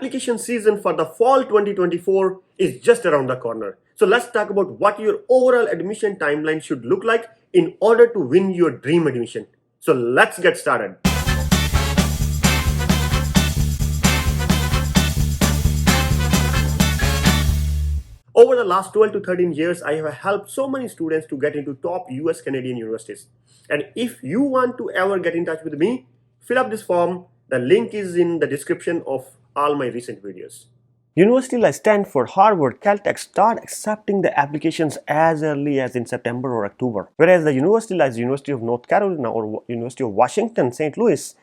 application season for the fall 2024 is just around the corner. So let's talk about what your overall admission timeline should look like in order to win your dream admission. So let's get started. Over the last 12 to 13 years, I have helped so many students to get into top US Canadian universities. And if you want to ever get in touch with me, fill up this form. The link is in the description of all my recent videos. Universities like Stanford, Harvard, Caltech start accepting the applications as early as in September or October. Whereas the university like the University of North Carolina or University of Washington, St. Louis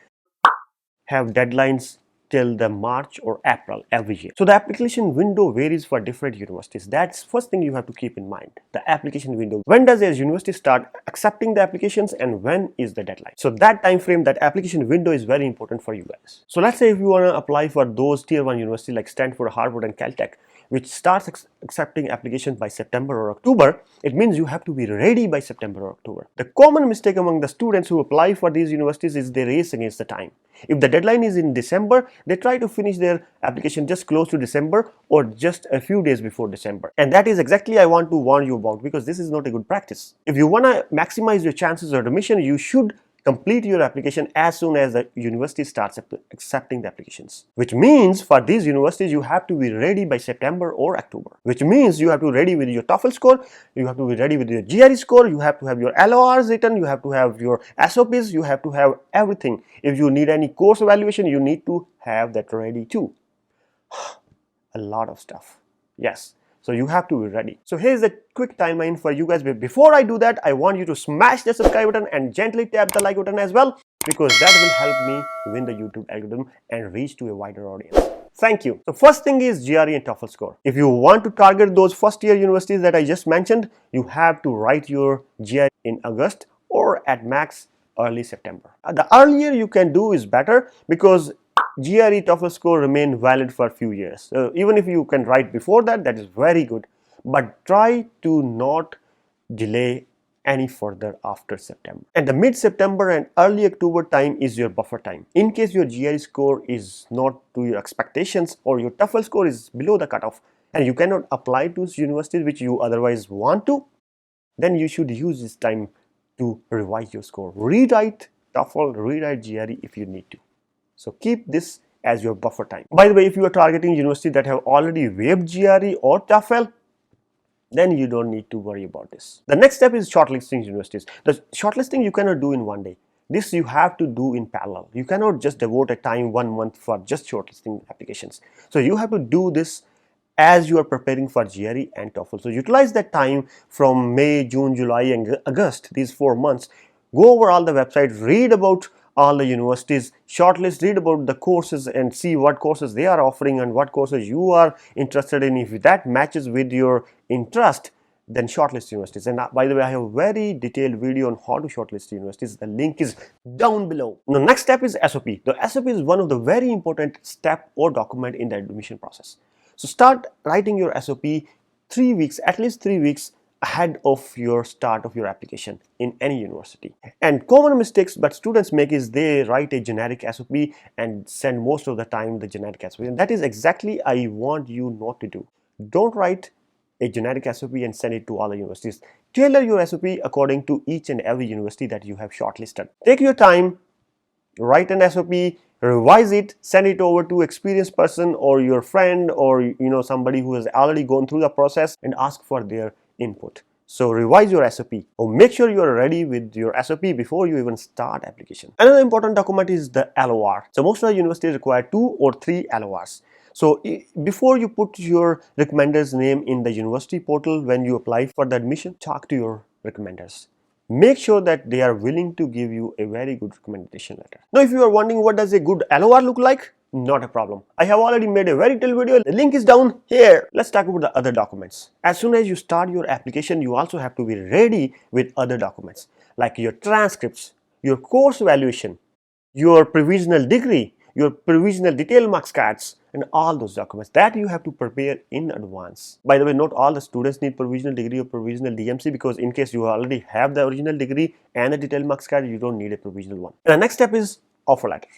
have deadlines till the March or April every year. So the application window varies for different universities. That's first thing you have to keep in mind. The application window. When does a university start accepting the applications and when is the deadline? So that time frame, that application window is very important for you guys. So let's say if you want to apply for those tier 1 universities like Stanford, Harvard and Caltech, which starts accepting applications by September or October, it means you have to be ready by September or October. The common mistake among the students who apply for these universities is they race against the time. If the deadline is in December, they try to finish their application just close to December or just a few days before December. And that is exactly I want to warn you about, because this is not a good practice. If you want to maximize your chances of admission, you should complete your application as soon as the university starts accepting the applications. Which means for these universities, you have to be ready by September or October. Which means you have to be ready with your TOEFL score, you have to be ready with your GRE score, you have to have your LORs written, you have to have your SOPs, you have to have everything. If you need any course evaluation, you need to have that ready too. A lot of stuff. Yes. So you have to be ready. So here's a quick timeline for you guys. But before I do that, I want you to smash the subscribe button and gently tap the like button as well, because that will help me win the YouTube algorithm and reach to a wider audience. Thank you. The first thing is GRE and TOEFL score. If you want to target those first year universities that I just mentioned, you have to write your GRE in August or at max early September. The earlier you can do is better, because GRE TOEFL score remain valid for a few years. So even if you can write before that, that is very good. But try to not delay any further after September. And the mid-September and early October time is your buffer time. In case your GRE score is not to your expectations or your TOEFL score is below the cutoff and you cannot apply to universities which you otherwise want to, then you should use this time to revise your score. Rewrite TOEFL, rewrite GRE if you need to. So keep this as your buffer time. By the way, if you are targeting universities that have already waived GRE or TOEFL, then you don't need to worry about this. The next step is shortlisting universities. The shortlisting you cannot do in one day. This you have to do in parallel. You cannot just devote a time 1 month for just shortlisting applications. So you have to do this as you are preparing for GRE and TOEFL. So utilize that time from May, June, July and August, these 4 months. Go over all the websites, read about all the universities, shortlist, read about the courses and see what courses they are offering and what courses you are interested in. If that matches with your interest, then shortlist universities. And by the way, I have a very detailed video on how to shortlist universities. The link is down below. The next step is SOP. The SOP is one of the very important step or document in the admission process. So start writing your SOP 3 weeks, at least 3 weeks ahead of your start of your application in any university. And common mistakes but students make is they write a generic SOP and send most of the time the generic SOP, and that is exactly I want you not to do. Don't write a generic SOP and send it to all the universities. Tailor your SOP according to each and every university that you have shortlisted. Take your time, write an SOP, revise it, send it over to experienced person or your friend or somebody who has already gone through the process and ask for their input. So revise your SOP or make sure you are ready with your SOP before you even start application. Another important document is the LOR. So most of the universities require 2 or 3 LORs. So before you put your recommender's name in the university portal when you apply for the admission, talk to your recommenders. Make sure that they are willing to give you a very good recommendation letter. Now if you are wondering what does a good LOR look like, not a problem. I have already made a very detailed video. The link is down here. Let's talk about the other documents. As soon as you start your application, you also have to be ready with other documents like your transcripts, your course evaluation, your provisional degree, your provisional detail marks cards, and all those documents that you have to prepare in advance. By the way, not all the students need provisional degree or provisional DMC, because in case you already have the original degree and the detail marks card, you don't need a provisional one. And the next step is offer letter.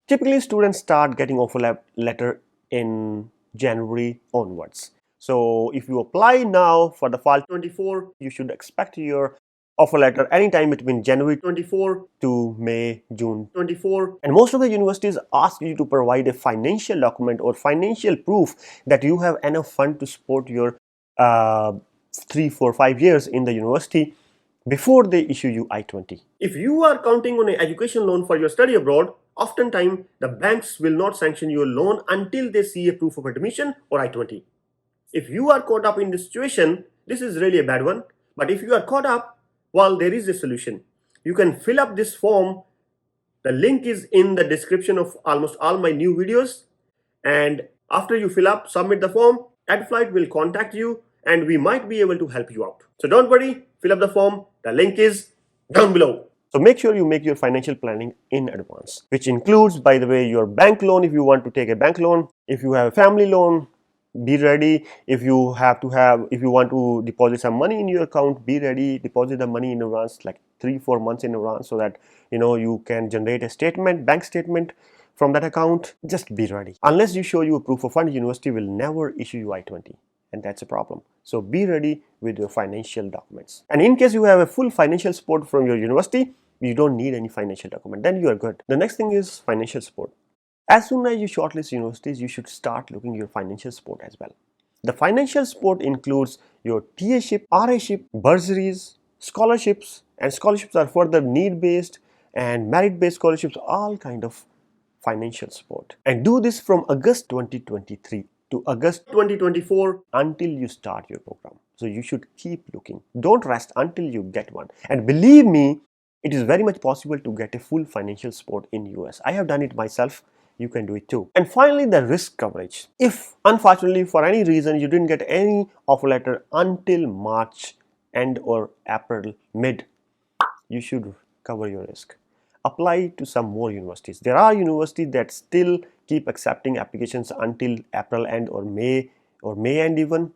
Typically, students start getting offer letter in January onwards. So if you apply now for the fall 24, you should expect your offer letter anytime between January 24 to May, June 24. And most of the universities ask you to provide a financial document or financial proof that you have enough fund to support your 3, 4, 5 years in the university before they issue you I-20. If you are counting on an education loan for your study abroad, oftentimes the banks will not sanction your loan until they see a proof of admission or I-20. If you are caught up in this situation, this is really a bad one. But if you are caught up, well, there is a solution. You can fill up this form. The link is in the description of almost all my new videos. And after you fill up, submit the form, Edflight will contact you and we might be able to help you out. So don't worry, fill up the form. The link is down below. So make sure you make your financial planning in advance, which includes, by the way, your bank loan if you want to take a bank loan. If you have a family loan, be ready. If you want to deposit some money in your account, be ready. Deposit the money in advance, like 3-4 months in advance, so that you can generate a bank statement from that account. Just be ready. Unless you show you a proof of fund, university will never issue you I-20, and that's a problem. So be ready with your financial documents. And in case you have a full financial support from your university, you don't need any financial document, then you are good. The next thing is financial support. As soon as you shortlist universities, you should start looking at your financial support as well. The financial support includes your TA-ship, RA-ship, bursaries, scholarships, and scholarships are further need-based and merit-based scholarships, all kind of financial support. And do this from August 2023 to August 2024 until you start your program. So you should keep looking. Don't rest until you get one. And believe me, it is very much possible to get a full financial support in US. I have done it myself. You can do it too. And finally, the risk coverage. If unfortunately for any reason you didn't get any offer letter until March end or April mid, you should cover your risk. Apply to some more universities. There are universities that still keep accepting applications until April end or May end even.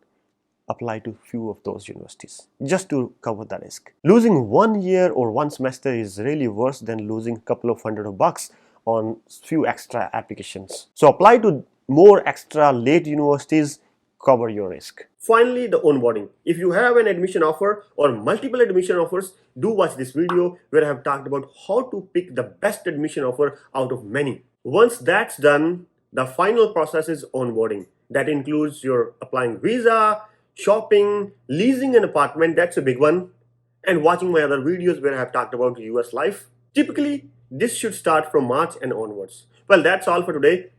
Apply to few of those universities just to cover the risk. Losing 1 year or 1 semester is really worse than losing a couple of $100 on few extra applications. So apply to more extra late universities, cover your risk. Finally, the onboarding. If you have an admission offer or multiple admission offers, do watch this video where I have talked about how to pick the best admission offer out of many. Once that's done, the final process is onboarding. That includes your applying visa, shopping, leasing an apartment, that's a big one, and watching my other videos where I have talked about US life. Typically, this should start from March and onwards. Well, that's all for today.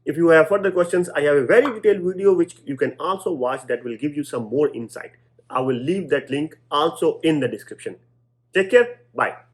If you have further questions, I have a very detailed video which you can also watch that will give you some more insight. I will leave that link also in the description. Take care. Bye.